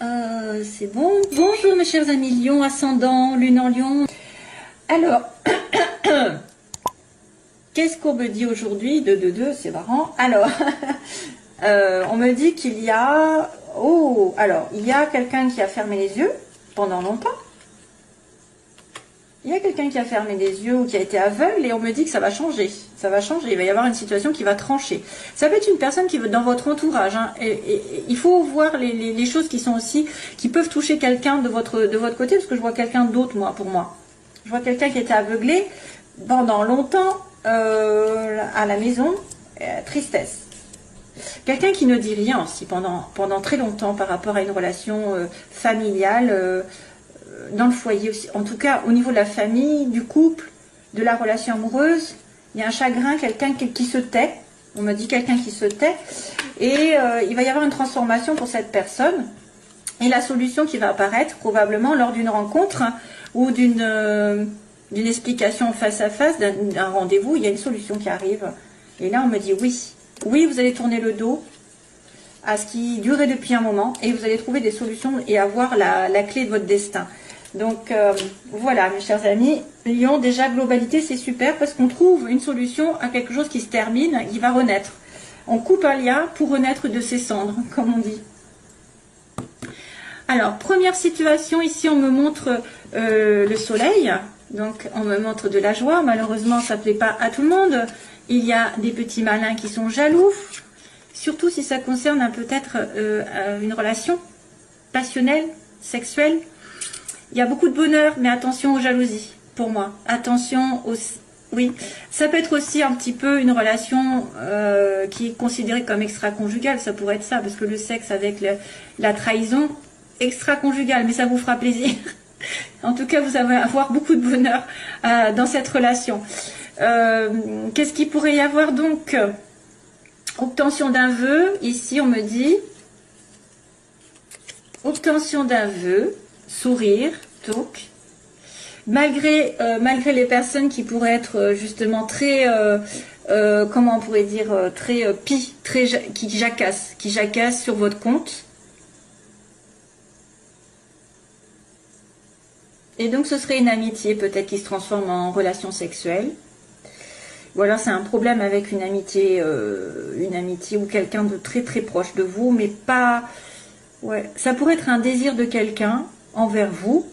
C'est bon. Bonjour mes chers amis Lion, ascendant, lune en Lion. Alors, qu'est-ce qu'on me dit aujourd'hui? C'est marrant. Alors, on me dit qu'il y a... Oh, alors, il y a quelqu'un qui a fermé les yeux pendant longtemps. Il y a quelqu'un qui a fermé les yeux ou qui a été aveugle et on me dit que ça va changer. Ça va changer, il va y avoir une situation qui va trancher. Ça peut être une personne qui veut dans votre entourage. Hein, et il faut voir les choses qui sont aussi, qui peuvent toucher quelqu'un de votre côté, parce que je vois quelqu'un d'autre, moi, pour moi. Je vois quelqu'un qui était aveuglé pendant longtemps à la maison, tristesse. Quelqu'un qui ne dit rien aussi pendant très longtemps par rapport à une relation familiale, dans le foyer aussi, en tout cas au niveau de la famille, du couple, de la relation amoureuse, il y a un chagrin, quelqu'un qui se tait, on me dit quelqu'un qui se tait, et il va y avoir une transformation pour cette personne, et la solution qui va apparaître probablement lors d'une rencontre ou d'une explication face à face, d'un rendez-vous, il y a une solution qui arrive, et là on me dit oui, vous allez tourner le dos à ce qui durait depuis un moment, et vous allez trouver des solutions et avoir la clé de votre destin. Donc voilà mes chers amis, Lion, déjà globalité c'est super parce qu'on trouve une solution à quelque chose qui se termine, qui va renaître. On coupe un lien pour renaître de ses cendres, comme on dit. Alors première situation, ici on me montre le soleil, donc on me montre de la joie, malheureusement ça ne plaît pas à tout le monde. Il y a des petits malins qui sont jaloux, surtout si ça concerne peut-être une relation passionnelle, sexuelle. Il y a beaucoup de bonheur, mais attention aux jalousies, pour moi. Attention aux... Oui, ça peut être aussi un petit peu une relation qui est considérée comme extra-conjugale. Ça pourrait être ça, parce que le sexe avec la trahison, extra-conjugale, mais ça vous fera plaisir. En tout cas, vous allez avoir beaucoup de bonheur dans cette relation. Qu'est-ce qu'il pourrait y avoir donc? Obtention d'un vœu. Ici, on me dit... Obtention d'un vœu. Sourire, donc, malgré les personnes qui pourraient être justement très, comment on pourrait dire, très qui jacassent sur votre compte. Et donc ce serait une amitié peut-être qui se transforme en relation sexuelle. Ou alors c'est un problème avec une amitié ou quelqu'un de très très proche de vous, mais pas... Ouais, ça pourrait être un désir de quelqu'un envers vous,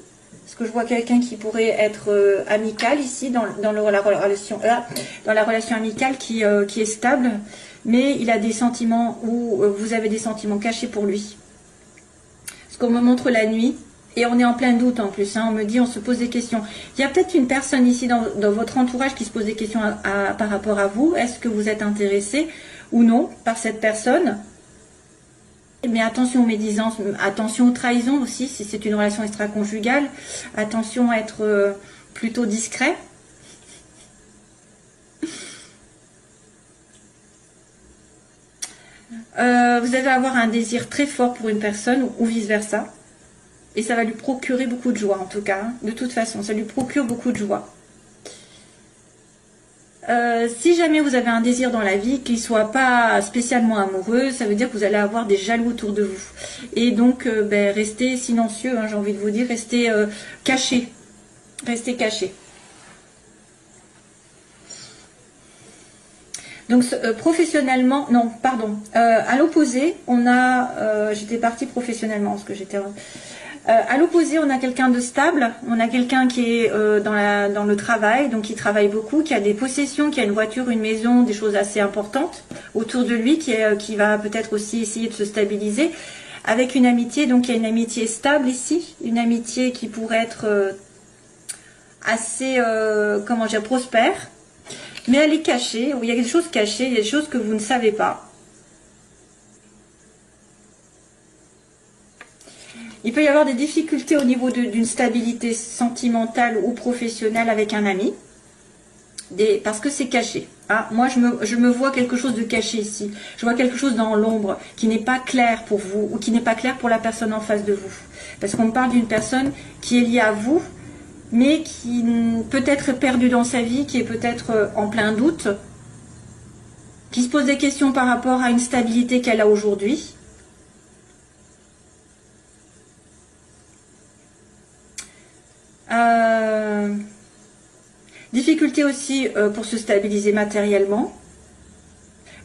parce que je vois quelqu'un qui pourrait être amical ici dans la relation amicale qui est stable, mais il a des sentiments où vous avez des sentiments cachés pour lui. Parce qu'on me montre la nuit et on est en plein doute en plus, hein, on me dit, on se pose des questions. Il y a peut-être une personne ici dans votre entourage qui se pose des questions par rapport à vous. Est-ce que vous êtes intéressé ou non par cette personne? Mais attention aux médisances, attention aux trahisons aussi, si c'est une relation extra-conjugale. Attention à être plutôt discret. Vous allez avoir un désir très fort pour une personne ou vice-versa. Et ça va lui procurer beaucoup de joie en tout cas. Hein. De toute façon, ça lui procure beaucoup de joie. Si jamais vous avez un désir dans la vie, qu'il ne soit pas spécialement amoureux, ça veut dire que vous allez avoir des jaloux autour de vous. Et donc, restez silencieux, hein, j'ai envie de vous dire, restez caché. Restez caché. Donc, professionnellement, non, pardon, à l'opposé, on a, j'étais partie professionnellement, parce que j'étais... à l'opposé, on a quelqu'un de stable, on a quelqu'un qui est dans le travail, donc qui travaille beaucoup, qui a des possessions, qui a une voiture, une maison, des choses assez importantes autour de lui, qui va peut-être aussi essayer de se stabiliser, avec une amitié, donc il y a une amitié stable ici, une amitié qui pourrait être assez, comment dire, prospère, mais elle est cachée, il y a des choses cachées, il y a des choses que vous ne savez pas. Il peut y avoir des difficultés au niveau d'une stabilité sentimentale ou professionnelle avec un ami, parce que c'est caché. Hein. Moi, je me vois quelque chose de caché ici. Je vois quelque chose dans l'ombre qui n'est pas clair pour vous ou qui n'est pas clair pour la personne en face de vous. Parce qu'on parle d'une personne qui est liée à vous, mais qui peut être perdue dans sa vie, qui est peut-être en plein doute, qui se pose des questions par rapport à une stabilité qu'elle a aujourd'hui. Difficulté aussi pour se stabiliser matériellement.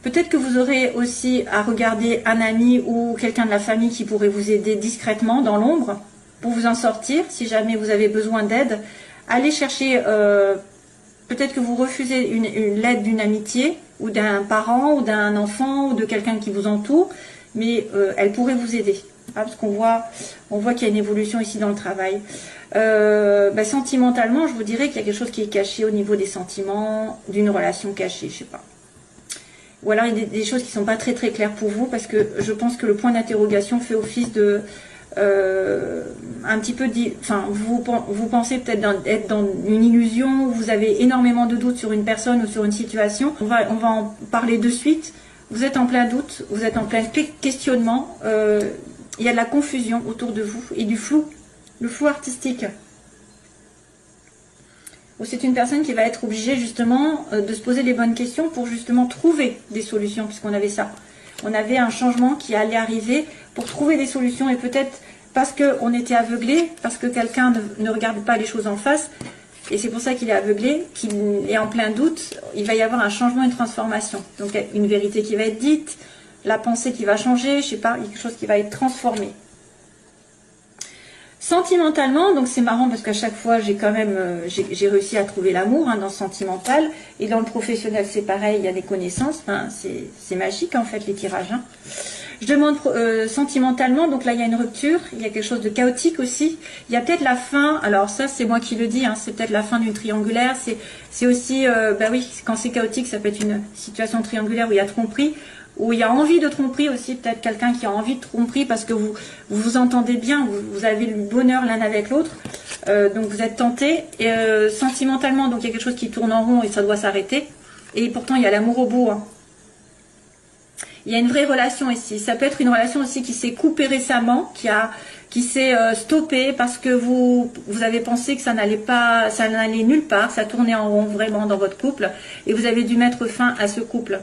Peut-être que vous aurez aussi à regarder un ami ou quelqu'un de la famille qui pourrait vous aider discrètement dans l'ombre pour vous en sortir si jamais vous avez besoin d'aide. Allez chercher, peut-être que vous refusez l'aide d'une amitié ou d'un parent ou d'un enfant ou de quelqu'un qui vous entoure, mais elle pourrait vous aider. Ah, parce qu'on voit qu'il y a une évolution ici dans le travail. Sentimentalement, je vous dirais qu'il y a quelque chose qui est caché au niveau des sentiments, d'une relation cachée, je sais pas. Ou alors il y a des choses qui sont pas très très claires pour vous, parce que je pense que le point d'interrogation fait office de un petit peu vous pensez peut-être être dans une illusion, où vous avez énormément de doutes sur une personne ou sur une situation. On va en parler de suite. Vous êtes en plein doute, vous êtes en plein questionnement. Il y a de la confusion autour de vous et du flou, le flou artistique. C'est une personne qui va être obligée justement de se poser les bonnes questions pour justement trouver des solutions, puisqu'on avait ça. On avait un changement qui allait arriver pour trouver des solutions, et peut-être parce qu'on était aveuglé, parce que quelqu'un ne regarde pas les choses en face, et c'est pour ça qu'il est aveuglé, qu'il est en plein doute, il va y avoir un changement, une transformation. Donc une vérité qui va être dite, la pensée qui va changer, je sais pas, quelque chose qui va être transformé. Sentimentalement, donc c'est marrant parce qu'à chaque fois j'ai quand même j'ai réussi à trouver l'amour dans le sentimental, et dans le professionnel c'est pareil, il y a des connaissances, enfin, c'est magique en fait les tirages. Je demande sentimentalement, donc là il y a une rupture, il y a quelque chose de chaotique aussi, il y a peut-être la fin, alors ça c'est moi qui le dis, c'est peut-être la fin d'une triangulaire, c'est aussi, oui, quand c'est chaotique ça peut être une situation triangulaire où il y a tromperie, où il y a envie de tromperie aussi, peut-être quelqu'un qui a envie de tromperie parce que vous entendez bien, vous avez le bonheur l'un avec l'autre, donc vous êtes tenté, et sentimentalement, donc il y a quelque chose qui tourne en rond et ça doit s'arrêter, et pourtant il y a l'amour au bout. Il y a une vraie relation ici, ça peut être une relation aussi qui s'est coupée récemment, qui s'est stoppée parce que vous avez pensé que ça n'allait nulle part, ça tournait en rond vraiment dans votre couple, et vous avez dû mettre fin à ce couple.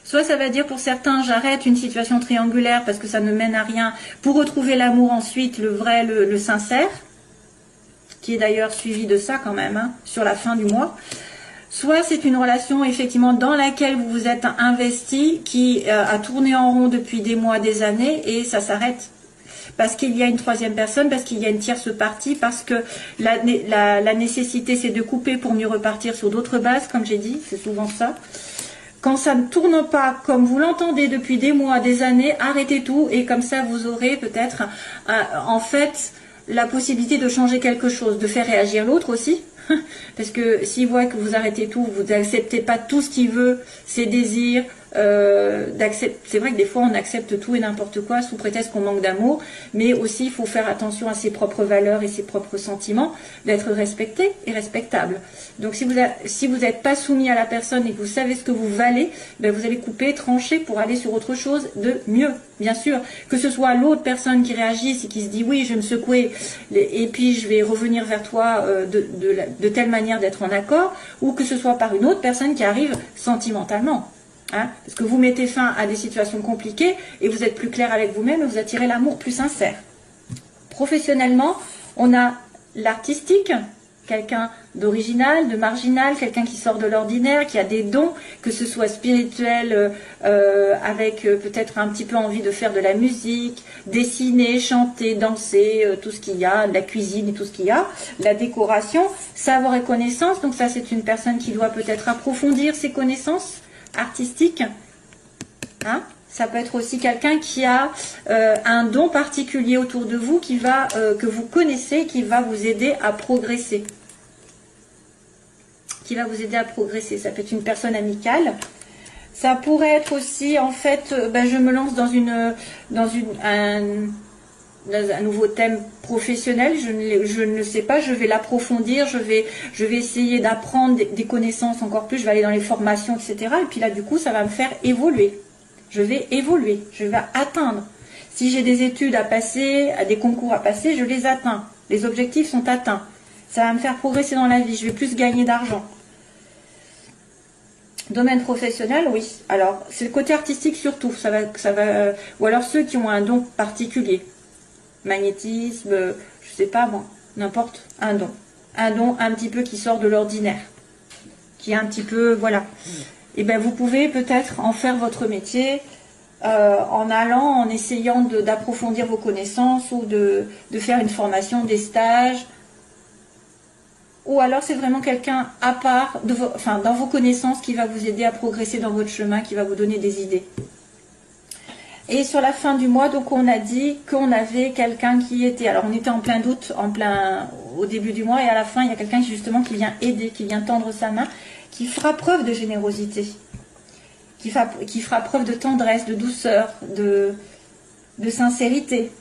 Soit ça va dire pour certains, j'arrête une situation triangulaire parce que ça ne mène à rien, pour retrouver l'amour ensuite, le vrai, le sincère, qui est d'ailleurs suivi de ça quand même, sur la fin du mois. Soit c'est une relation effectivement dans laquelle vous vous êtes investi, qui a tourné en rond depuis des mois, des années, et ça s'arrête. Parce qu'il y a une troisième personne, parce qu'il y a une tierce partie, parce que la nécessité c'est de couper pour mieux repartir sur d'autres bases, comme j'ai dit, c'est souvent ça. Quand ça ne tourne pas comme vous l'entendez depuis des mois, des années, arrêtez tout, et comme ça vous aurez peut-être en fait la possibilité de changer quelque chose, de faire réagir l'autre aussi. Parce que s'il voit que vous arrêtez tout, vous n'acceptez pas tout ce qu'il veut, ses désirs, c'est vrai que des fois on accepte tout et n'importe quoi sous prétexte qu'on manque d'amour, mais aussi il faut faire attention à ses propres valeurs et ses propres sentiments, d'être respecté et respectable. Donc si vous n'êtes pas soumis à la personne et que vous savez ce que vous valez, vous allez couper, trancher pour aller sur autre chose de mieux. Bien sûr, que ce soit l'autre personne qui réagisse et qui se dit oui, je vais me secouer et puis je vais revenir vers toi de telle manière d'être en accord, ou que ce soit par une autre personne qui arrive sentimentalement. Parce que vous mettez fin à des situations compliquées et vous êtes plus clair avec vous-même et vous attirez l'amour plus sincère. Professionnellement, on a l'artistique, quelqu'un d'original, de marginal, quelqu'un qui sort de l'ordinaire, qui a des dons, que ce soit spirituel, avec peut-être un petit peu envie de faire de la musique, dessiner, chanter, danser, tout ce qu'il y a, de la cuisine et tout ce qu'il y a, la décoration, savoir et connaissance. Donc ça, c'est une personne qui doit peut-être approfondir ses connaissances artistiques. Ça peut être aussi quelqu'un qui a un don particulier autour de vous, que vous connaissez, qui va vous aider à progresser. Ça peut être une personne amicale. Ça pourrait être aussi, en fait, je me lance dans un nouveau thème professionnel, je ne le sais pas, je vais l'approfondir, je vais essayer d'apprendre des connaissances encore plus, je vais aller dans les formations, etc. Et puis là, du coup, ça va me faire évoluer. Je vais évoluer, je vais atteindre. Si j'ai des études à passer, des concours à passer, je les atteins. Les objectifs sont atteints. Ça va me faire progresser dans la vie, je vais plus gagner d'argent. Domaine professionnel, oui. Alors, c'est le côté artistique surtout. Ou alors ceux qui ont un don particulier. Magnétisme, je je sais pas moi, n'importe, un don un petit peu qui sort de l'ordinaire, qui est un petit peu, voilà, et ben vous pouvez peut-être en faire votre métier, en allant, en essayant d'approfondir vos connaissances ou de faire une formation, des stages, ou alors c'est vraiment quelqu'un à part, enfin, dans vos connaissances qui va vous aider à progresser dans votre chemin, qui va vous donner des idées. Et sur la fin du mois, donc on a dit qu'on avait quelqu'un qui était, alors on était en plein doute, au début du mois, et à la fin il y a quelqu'un justement qui vient aider, qui vient tendre sa main, qui fera preuve de générosité, qui fera preuve de tendresse, de douceur, de sincérité.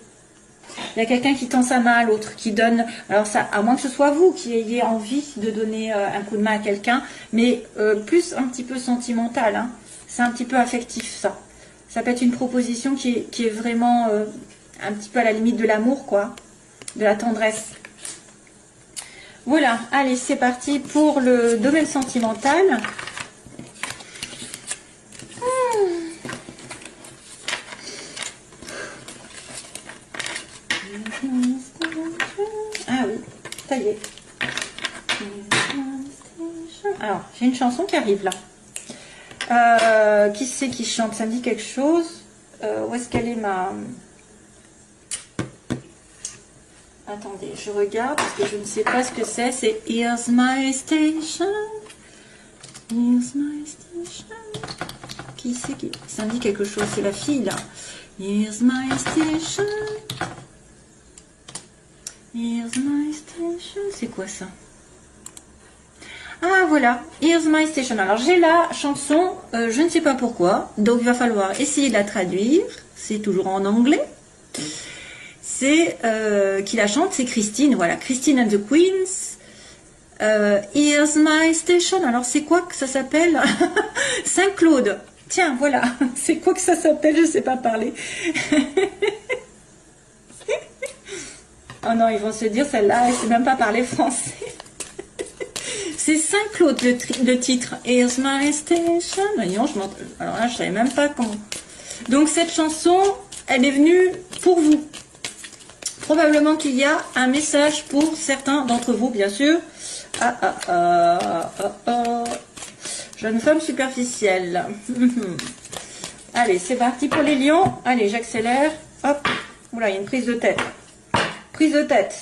Il y a quelqu'un qui tend sa main à l'autre, qui donne, alors ça, à moins que ce soit vous qui ayez envie de donner un coup de main à quelqu'un, mais plus un petit peu sentimental, hein. C'est un petit peu affectif ça. Ça peut être une proposition qui est vraiment un petit peu à la limite de l'amour, quoi, de la tendresse. Voilà, allez, c'est parti pour le domaine sentimental. Ah oui, ça y est. Alors, j'ai une chanson qui arrive là. Qui c'est qui chante? Ça me dit quelque chose. Où est-ce qu'elle est ma... Attendez, je regarde parce que je ne sais pas ce que c'est. C'est Here's My Station. Here's My Station. Qui c'est qui... Ça me dit quelque chose, c'est la fille là. Here's My Station. Here's My Station. C'est quoi ça? Ah voilà, Here's My Station. Alors j'ai la chanson, je ne sais pas pourquoi, donc il va falloir essayer de la traduire. C'est toujours en anglais. C'est qui la chante, c'est Christine. Voilà, Christine and the Queens. Here's My Station. Alors c'est quoi que ça s'appelle? Saint-Claude. Tiens, voilà, c'est quoi que ça s'appelle? Je ne sais pas parler. Oh non, ils vont se dire celle-là, elle ne sait même pas parler français. C'est Saint-Claude le titre. Here's My Station. Voyons, alors là, je ne savais même pas comment. Donc cette chanson, elle est venue pour vous. Probablement qu'il y a un message pour certains d'entre vous, bien sûr. Jeune femme superficielle. Allez, c'est parti pour les lions. Allez, j'accélère. Hop. Oula, il y a une prise de tête. Prise de tête.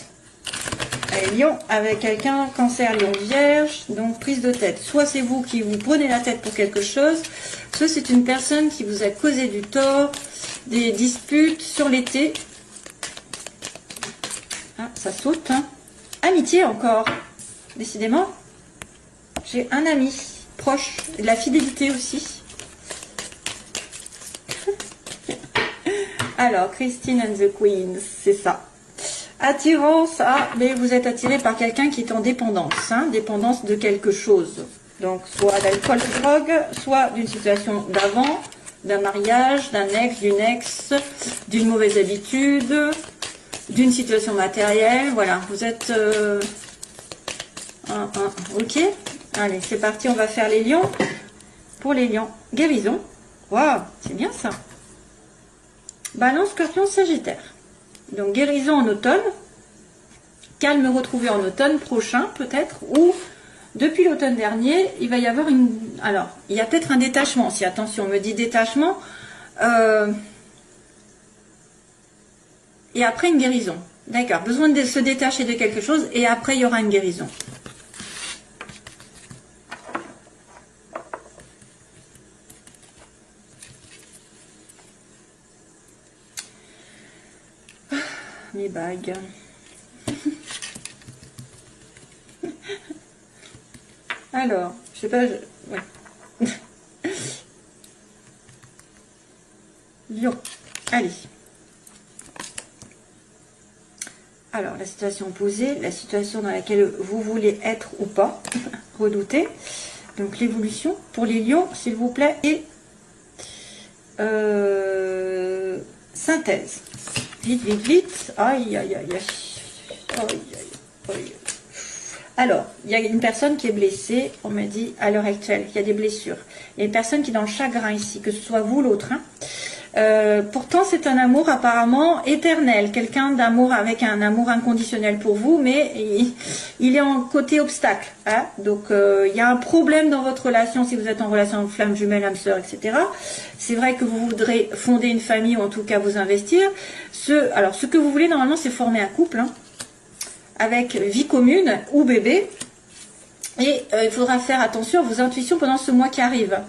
Allez, lion avec quelqu'un, cancer, lion, vierge, donc prise de tête. Soit c'est vous qui vous prenez la tête pour quelque chose, soit c'est une personne qui vous a causé du tort, des disputes sur l'été. Ah, ça saute, hein. Amitié encore. Décidément, j'ai un ami proche, de la fidélité aussi. Alors, Christine and the Queens, c'est ça. Attirance, mais vous êtes attiré par quelqu'un qui est en dépendance, hein, dépendance de quelque chose. Donc, soit d'alcool, de drogue, soit d'une situation d'avant, d'un mariage, d'un ex, d'une mauvaise habitude, d'une situation matérielle. Voilà, vous êtes... ok, allez, c'est parti, on va faire les lions. Pour les lions, guérison. Waouh, c'est bien ça. Balance, Scorpion, Sagittaire. Donc guérison en automne, calme retrouvé en automne prochain peut-être, ou depuis l'automne dernier, il va y avoir une... Alors, il y a peut-être un détachement, si attention, on me dit détachement, et après une guérison. D'accord, besoin de se détacher de quelque chose, et après il y aura une guérison. Mes bagues. Alors, je sais pas... Ouais. Lion. Allez. Alors, la situation posée, la situation dans laquelle vous voulez être ou pas, redouter. Donc, l'évolution pour les lions, s'il vous plaît, et synthèse. Vite, vite, vite. Aïe, aïe, aïe, aïe. Aïe, aïe, aïe. Alors, il y a une personne qui est blessée, on me dit, à l'heure actuelle, il y a des blessures. Il y a une personne qui est dans le chagrin ici, que ce soit vous ou l'autre. Hein. Pourtant, c'est un amour apparemment éternel, quelqu'un d'amour avec un amour inconditionnel pour vous, mais il est en côté obstacle. Hein. Donc, il y a un problème dans votre relation si vous êtes en relation flamme jumelle, âme sœur, etc. C'est vrai que vous voudrez fonder une famille ou en tout cas vous investir. Alors, ce que vous voulez normalement, c'est former un couple hein, avec vie commune ou bébé. Et il faudra faire attention à vos intuitions pendant ce mois qui arrive.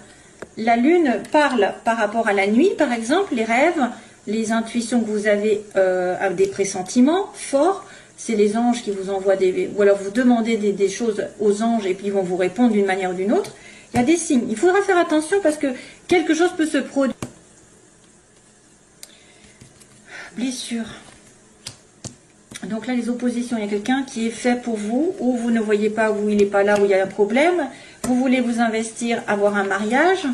La lune parle par rapport à la nuit, par exemple, les rêves, les intuitions que vous avez, des pressentiments forts. C'est les anges qui vous envoient ou alors vous demandez des choses aux anges et puis ils vont vous répondre d'une manière ou d'une autre. Il y a des signes. Il faudra faire attention parce que quelque chose peut se produire. Blessure. Donc là, les oppositions, il y a quelqu'un qui est fait pour vous, ou vous ne voyez pas, ou il n'est pas là, où il y a un problème. Vous voulez vous investir, avoir un mariage,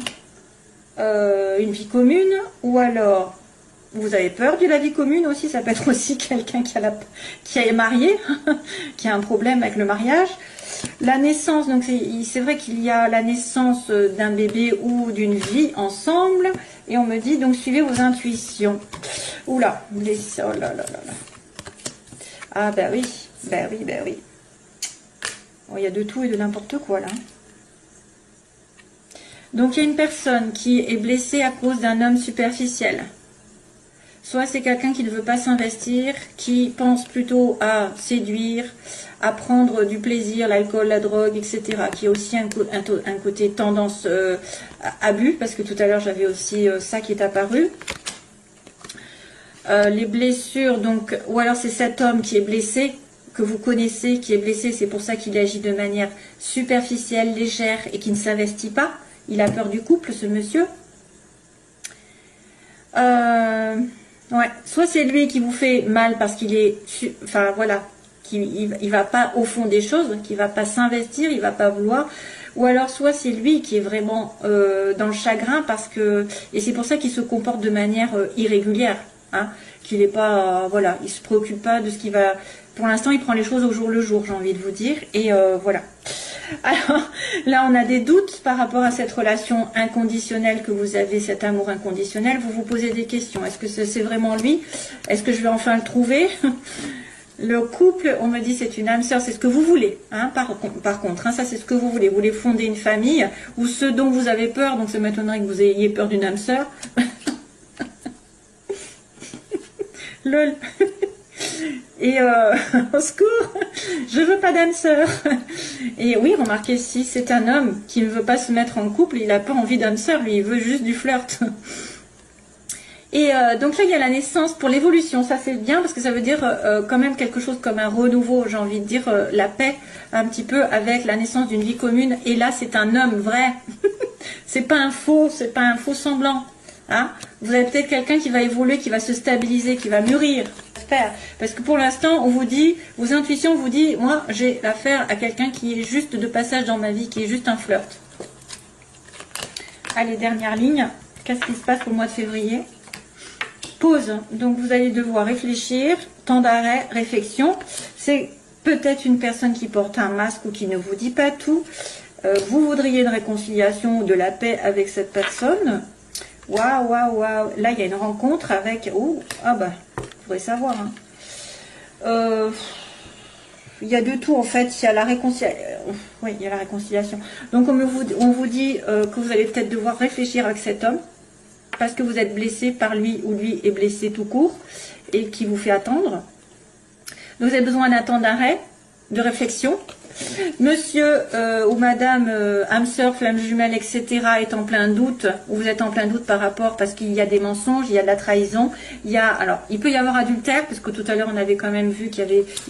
une vie commune, ou alors vous avez peur de la vie commune aussi. Ça peut être aussi quelqu'un qui est marié, qui a un problème avec le mariage. La naissance, donc c'est vrai qu'il y a la naissance d'un bébé ou d'une vie ensemble, et on me dit donc suivez vos intuitions. Oula, oh là là là là. Ah ben oui, ben oui, ben oui. Oh, il y a de tout et de n'importe quoi là. Donc il y a une personne qui est blessée à cause d'un homme superficiel. Soit c'est quelqu'un qui ne veut pas s'investir, qui pense plutôt à séduire, à prendre du plaisir, l'alcool, la drogue, etc. Qui a aussi un côté tendance abus, parce que tout à l'heure j'avais aussi ça qui est apparu. Les blessures, donc, ou alors c'est cet homme qui est blessé, que vous connaissez, qui est blessé, c'est pour ça qu'il agit de manière superficielle, légère et qui ne s'investit pas. Il a peur du couple, ce monsieur. Ouais, soit c'est lui qui vous fait mal parce qu'il est, enfin voilà, il va pas au fond des choses, qu'il va pas s'investir, il va pas vouloir. Ou alors soit c'est lui qui est vraiment dans le chagrin parce que, et c'est pour ça qu'il se comporte de manière irrégulière. Hein, qu'il n'est pas, voilà, il se préoccupe pas de ce qui va. Pour l'instant, il prend les choses au jour le jour, j'ai envie de vous dire. Et voilà. Alors là, on a des doutes par rapport à cette relation inconditionnelle que vous avez, cet amour inconditionnel. Vous vous posez des questions. Est-ce que c'est vraiment lui? Est-ce que je vais enfin le trouver? Le couple, on me dit, c'est une âme sœur, c'est ce que vous voulez. Hein, par contre, hein, ça c'est ce que vous voulez. Vous voulez fonder une famille ou ce dont vous avez peur. Donc ça m'étonnerait que vous ayez peur d'une âme sœur. Lol. Et au secours, je veux pas d'âme sœur. Et oui, remarquez, si c'est un homme qui ne veut pas se mettre en couple, il n'a pas envie d'âme sœur, lui, il veut juste du flirt. Et donc là, il y a la naissance pour l'évolution. Ça, c'est bien parce que ça veut dire quand même quelque chose comme un renouveau, j'ai envie de dire la paix un petit peu avec la naissance d'une vie commune. Et là, c'est un homme vrai. C'est pas un faux semblant. Hein, vous avez peut-être quelqu'un qui va évoluer, qui va se stabiliser, qui va mûrir. J'espère. Parce que pour l'instant, on vous dit, vos intuitions vous disent, moi, j'ai affaire à quelqu'un qui est juste de passage dans ma vie, qui est juste un flirt. Allez, dernière ligne. Qu'est-ce qui se passe pour le mois de février? Pause. Donc, vous allez devoir réfléchir. Temps d'arrêt, réflexion. C'est peut-être une personne qui porte un masque ou qui ne vous dit pas tout. Vous voudriez une réconciliation ou de la paix avec cette personne. Waouh, waouh, waouh. Là, il y a une rencontre avec... Oh, ah bah, il faudrait savoir. Hein. Il y a de tout, en fait. Il y a la réconciliation. Oui, il y a la réconciliation. Donc, on vous dit que vous allez peut-être devoir réfléchir avec cet homme parce que vous êtes blessé par lui ou lui est blessé tout court et qui vous fait attendre. Donc, vous avez besoin d'un temps d'arrêt, de réflexion. Monsieur ou madame âme sœur, flamme jumelle, etc. est en plein doute, ou vous êtes en plein doute par rapport, parce qu'il y a des mensonges, il y a de la trahison, alors il peut y avoir adultère, parce que tout à l'heure on avait quand même vu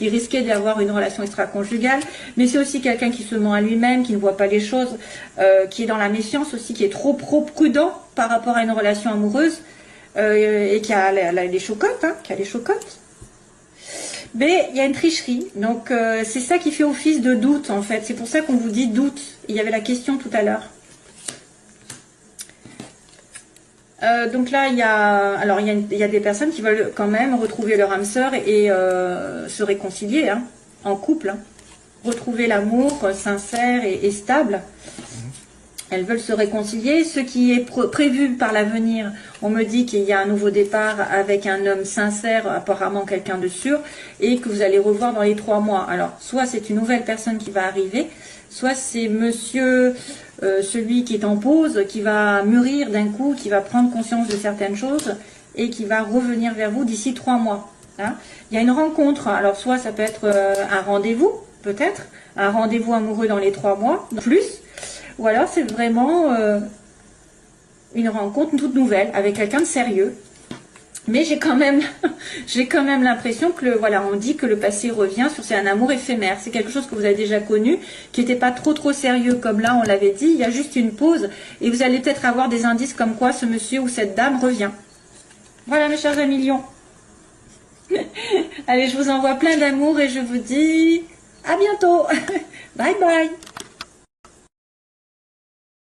il risquait d'y avoir une relation extra-conjugale, mais c'est aussi quelqu'un qui se ment à lui-même, qui ne voit pas les choses, qui est dans la méfiance aussi, qui est trop prudent par rapport à une relation amoureuse, et qui a les chocottes, hein, qui a les chocottes. Mais il y a une tricherie, donc c'est ça qui fait office de doute en fait, c'est pour ça qu'on vous dit doute. Il y avait la question tout à l'heure. Donc là, il y a des personnes qui veulent quand même retrouver leur âme sœur et se réconcilier hein, en couple, hein. Retrouver l'amour sincère et stable. elles veulent se réconcilier. Ce qui est prévu par l'avenir, on me dit qu'il y a un nouveau départ avec un homme sincère, apparemment quelqu'un de sûr, et que vous allez revoir dans les 3 mois. Alors, soit c'est une nouvelle personne qui va arriver, soit c'est monsieur, celui qui est en pause, qui va mûrir d'un coup, qui va prendre conscience de certaines choses, et qui va revenir vers vous d'ici 3 mois. Hein. Il y a une rencontre, alors soit ça peut être un rendez-vous, peut-être, un rendez-vous amoureux dans les 3 mois, plus, ou alors c'est vraiment une rencontre toute nouvelle avec quelqu'un de sérieux. Mais j'ai quand même l'impression que voilà, on dit que le passé revient sur c'est un amour éphémère. C'est quelque chose que vous avez déjà connu, qui n'était pas trop sérieux comme là on l'avait dit. Il y a juste une pause et vous allez peut-être avoir des indices comme quoi ce monsieur ou cette dame revient. Voilà mes chers amis lions. Allez, je vous envoie plein d'amour et je vous dis à bientôt. Bye bye.